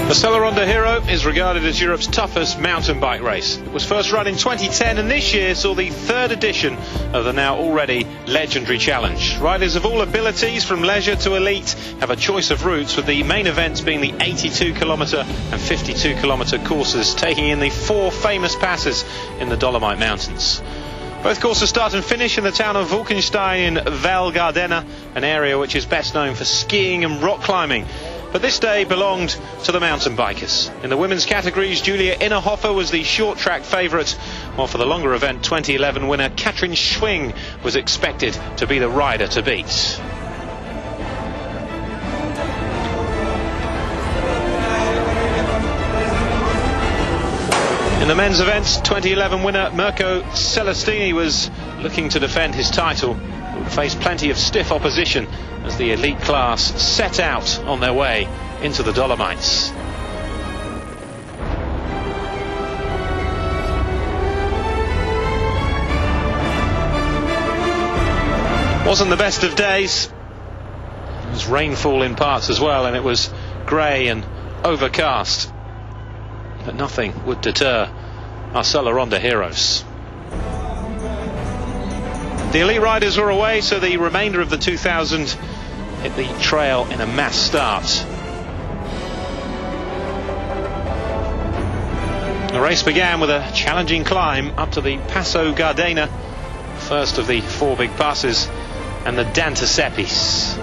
The Sellaronda Hero is regarded as Europe's toughest mountain bike race. It was first run in 2010 and this year saw the third edition of the now already legendary challenge. Riders of all abilities from leisure to elite have a choice of routes, with the main events being the 82km and 52km courses, taking in the four famous passes in the Dolomite Mountains. Both courses start and finish in the town of Vulkenstein in Val Gardena, an area which is best known for skiing and rock climbing. But this day belonged to the mountain bikers. In the women's categories, Julia Innerhofer was the short track favourite, while for the longer event, 2011 winner Katrin Schwing was expected to be the rider to beat. In the men's event, 2011 winner Mirko Celestini was looking to defend his title, but would face plenty of stiff opposition as the elite class set out on their way into the Dolomites. Wasn't the best of days. There was rainfall in parts as well, and it was grey and overcast. But nothing would deter our Sellaronda heroes. The elite riders were away, so the remainder of the 2000 hit the trail in a mass start. The race began with a challenging climb up to the Passo Gardena, first of the four big passes, and the Dantasepis.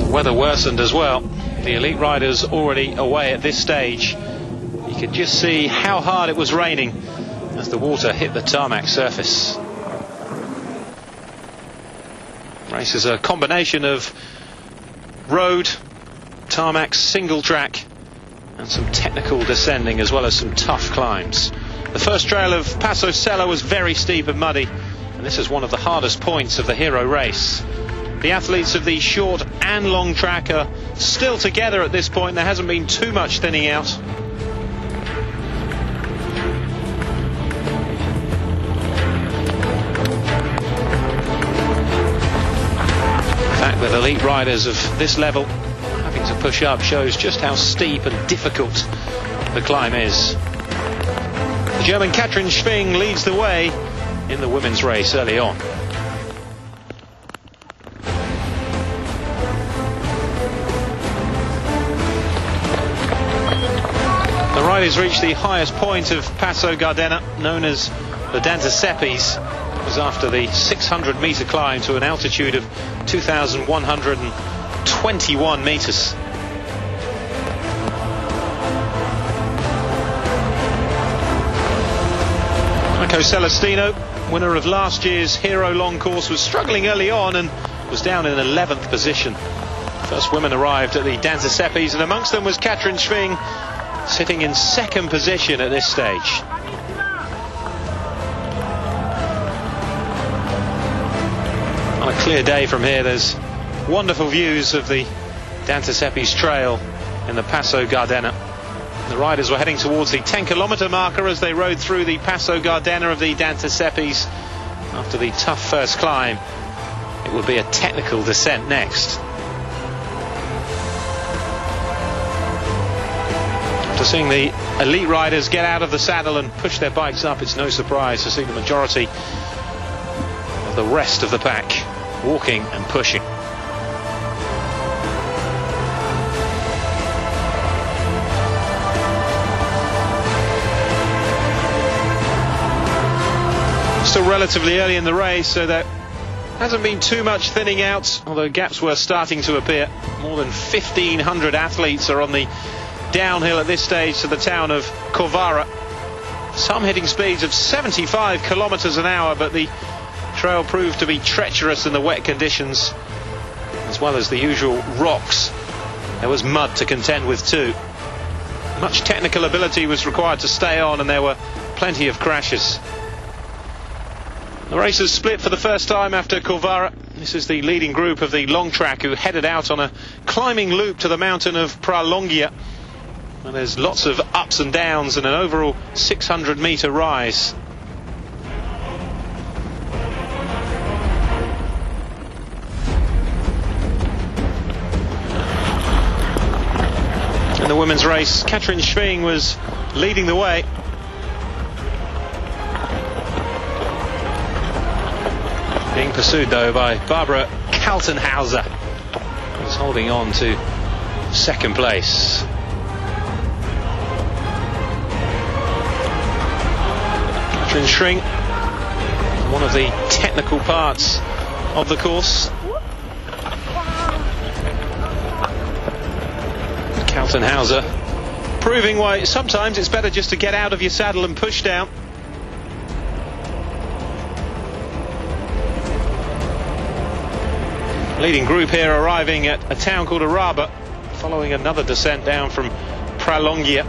The weather worsened as well. The elite riders already away at this stage. You could just see how hard it was raining as the water hit the tarmac surface. The race is a combination of road, tarmac, single track, and some technical descending, as well as some tough climbs. The first trail of Passo Sella was very steep and muddy, and this is one of the hardest points of the hero race. The athletes of the short and long track are still together at this point. There hasn't been too much thinning out. The fact that elite riders of this level are having to push up shows just how steep and difficult the climb is. The German Katrin Schwing leads the way in the women's race early on. The riders reached the highest point of Passo Gardena, known as the Dantasepis. It was after the 600-metre climb to an altitude of 2,121 metres. Mirko Celestino, winner of last year's Hero Long course, was struggling early on and was down in 11th position. First women arrived at the Dantasepis, and amongst them was Katrin Schwing, sitting in second position at this stage. On a clear day from here, there's wonderful views of the Dantasepis trail in the Passo Gardena. The riders were heading towards the 10km marker as they rode through the Passo Gardena of the Dantasepis. After the tough first climb, it would be a technical descent next. After seeing the elite riders get out of the saddle and push their bikes up, it's no surprise to see the majority of the rest of the pack walking and pushing. Still relatively early in the race, so there hasn't been too much thinning out, although gaps were starting to appear. More than 1,500 athletes are on the downhill at this stage to the town of Corvara. Some hitting speeds of 75 kilometers an hour, but the trail proved to be treacherous in the wet conditions, as well as the usual rocks. There was mud to contend with too. Much technical ability was required to stay on, and there were plenty of crashes. The racers split for the first time after Corvara. This is the leading group of the long track, who headed out on a climbing loop to the mountain of Pralongia. And there's lots of ups and downs and an overall 600-metre rise. the women's race, Katrin Schwing was leading the way. Being pursued though by Barbara Kaltenhauser, who's holding on to second place. Katrin Schwing, one of the technical parts of the course. Kaltenhauser proving why sometimes it's better just to get out of your saddle and push down. Leading group here arriving at a town called Araba, following another descent down from Pralongia.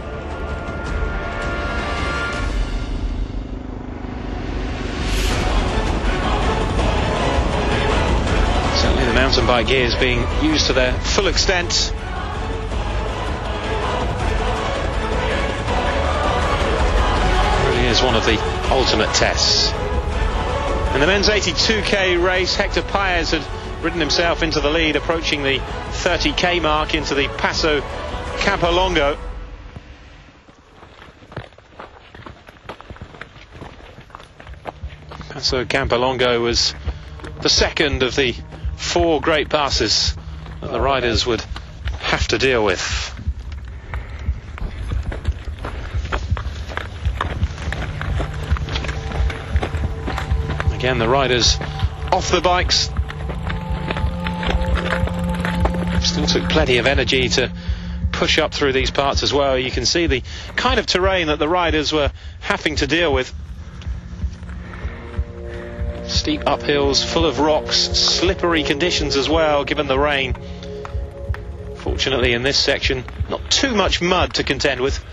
Certainly the mountain bike gears being used to their full extent. Really is one of the ultimate tests. In the men's 82k race, Hector Paez had ridden himself into the lead, approaching the 30k mark into the Passo Campolongo. Passo Campolongo was the second of the 4 great passes that the riders would have to deal with. Again, the riders off the bikes. Still took plenty of energy to push up through these parts as well. You can see the kind of terrain that the riders were having to deal with. Steep uphills, full of rocks, slippery conditions as well, given the rain. Fortunately, in this section, not too much mud to contend with.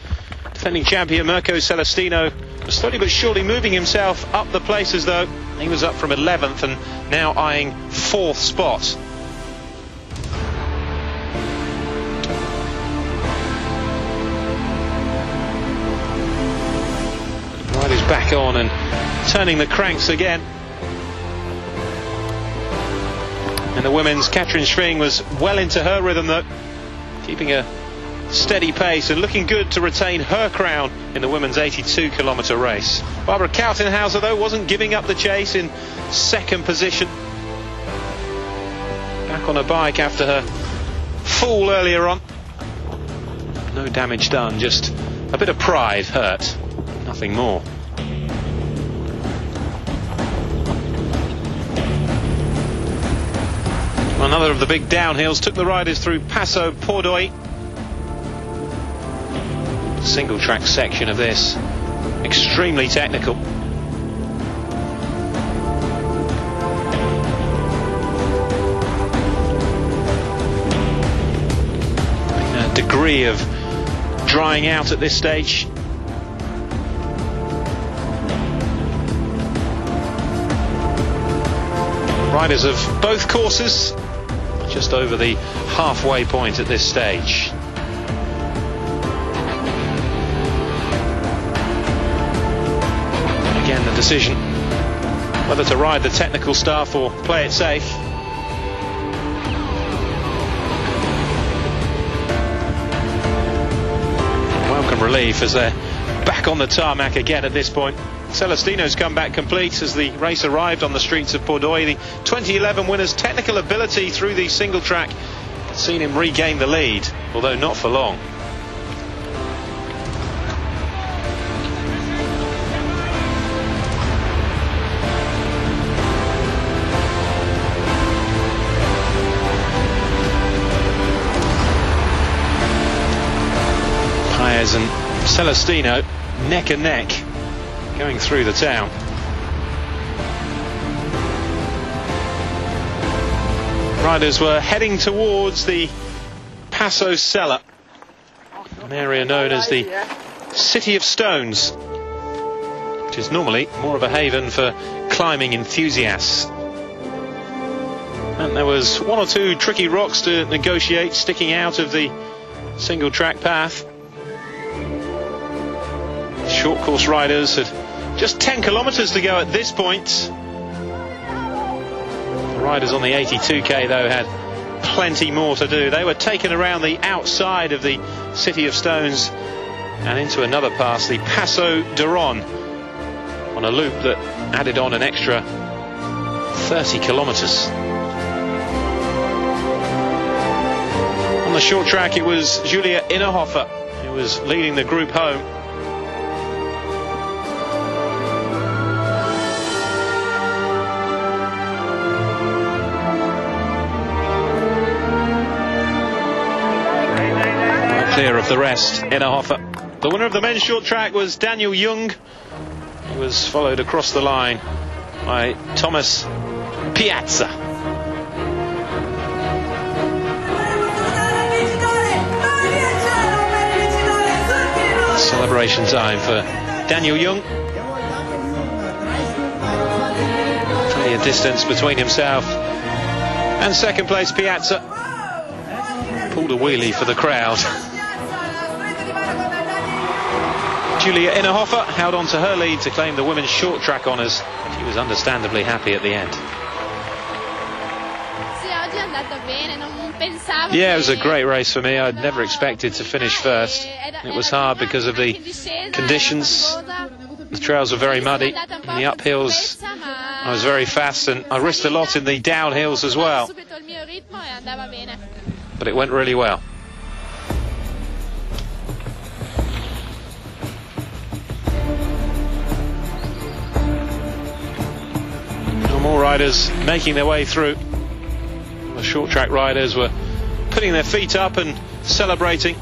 Defending champion Mirko Celestino was slowly but surely moving himself up the places, though. He was up from 11th and now eyeing 4th spot. Riders back on and turning the cranks again. And the women's Katrin Schwing was well into her rhythm, though, keeping a steady pace and looking good to retain her crown in the women's 82-kilometre race. Barbara Kaltenhauser, though, wasn't giving up the chase in second position. Back on her bike after her fall earlier on. No damage done, just a bit of pride hurt, nothing more. Another of the big downhills took the riders through Passo Pordoi. Single track section of this, extremely technical. A degree of drying out at this stage. Riders of both courses just over the halfway point at this stage. Again, the decision whether to ride the technical stuff or play it safe. Welcome relief as they're back on the tarmac again at this point. Celestino's comeback complete as the race arrived on the streets of Pordoi. The 2011 winner's technical ability through the single track had seen him regain the lead, although not for long. Paez and Celestino neck and neck going through the town. Riders were heading towards the Passo Sella, an area known as the City of Stones, which is normally more of a haven for climbing enthusiasts. And there was 1 or 2 tricky rocks to negotiate sticking out of the single track path. Short course riders had just 10 kilometres to go at this point. The riders on the 82k, though, had plenty more to do. They were taken around the outside of the City of Stones and into another pass, the Passo d'Aron, on a loop that added on an extra 30 kilometres. On the short track, it was Julia Innerhofer who was leading the group home. Clear of the rest, Innerhofer. The winner of the men's short track was Daniel Jung. He was followed across the line by Thomas Piazza. Celebration time for Daniel Jung. Plenty of distance between himself and second place Piazza. Pulled a wheelie for the crowd. Julia Innerhofer held on to her lead to claim the women's short track honours. She was understandably happy at the end. Yeah, it was a great race for me. I'd never expected to finish first. It was hard because of the conditions. The trails were very muddy. In the uphills, I was very fast, and I risked a lot in the downhills as well. But it went really well. More riders making their way through. The short track riders were putting their feet up and celebrating.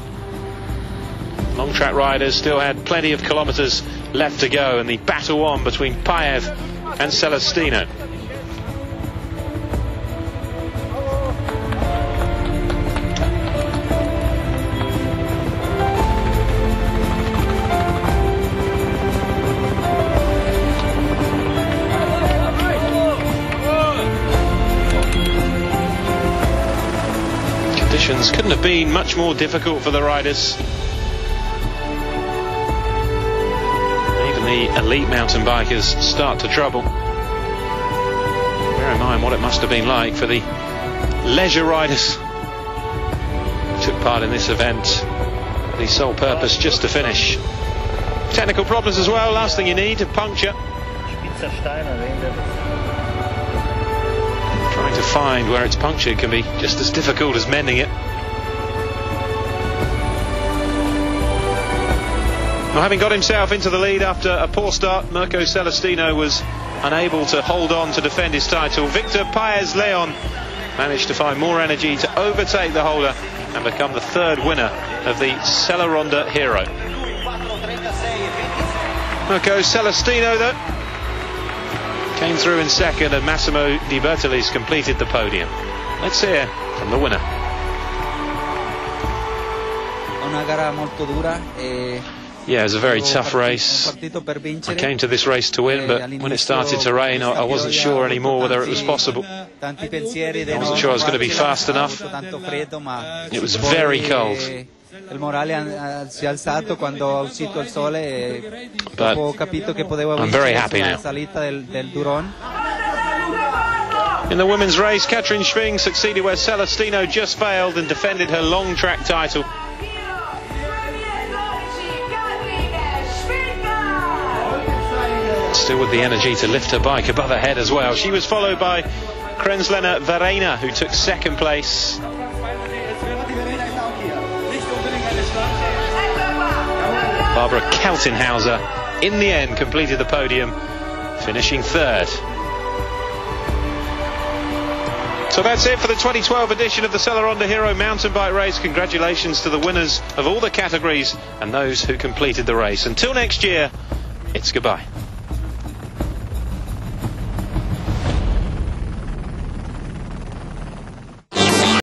Long track riders still had plenty of kilometres left to go, and the battle on between Paev and Celestino. Couldn't have been much more difficult for the riders. Even the elite mountain bikers start to trouble. Bear in mind what it must have been like for the leisure riders who took part in this event. The sole purpose just to finish. Technical problems as well. Last thing you need, a puncture. Trying to find where it's punctured can be just as difficult as mending it. Well, having got himself into the lead after a poor start, Mirko Celestino was unable to hold on to defend his title. Victor Paez Leon managed to find more energy to overtake the holder and become the third winner of the Sellaronda Hero. Mirko Celestino, though, came through in second, and Massimo Di Bertolis completed the podium. Let's hear from the winner. Una gara molto dura. Yeah, it was a very tough race. I came to this race to win, but when it started to rain, I wasn't sure anymore whether it was possible. I wasn't sure I was going to be fast enough. It was very cold. But I'm very happy now. In the women's race, Katrin Schwing succeeded where Celestino just failed and defended her long track title. Still with the energy to lift her bike above her head as well. She was followed by Krenslena Verena, who took second place. Barbara Kaltenhauser, in the end, completed the podium, finishing third. So that's it for the 2012 edition of the Sellaronda Hero mountain bike race. Congratulations to the winners of all the categories and those who completed the race. Until next year, it's goodbye.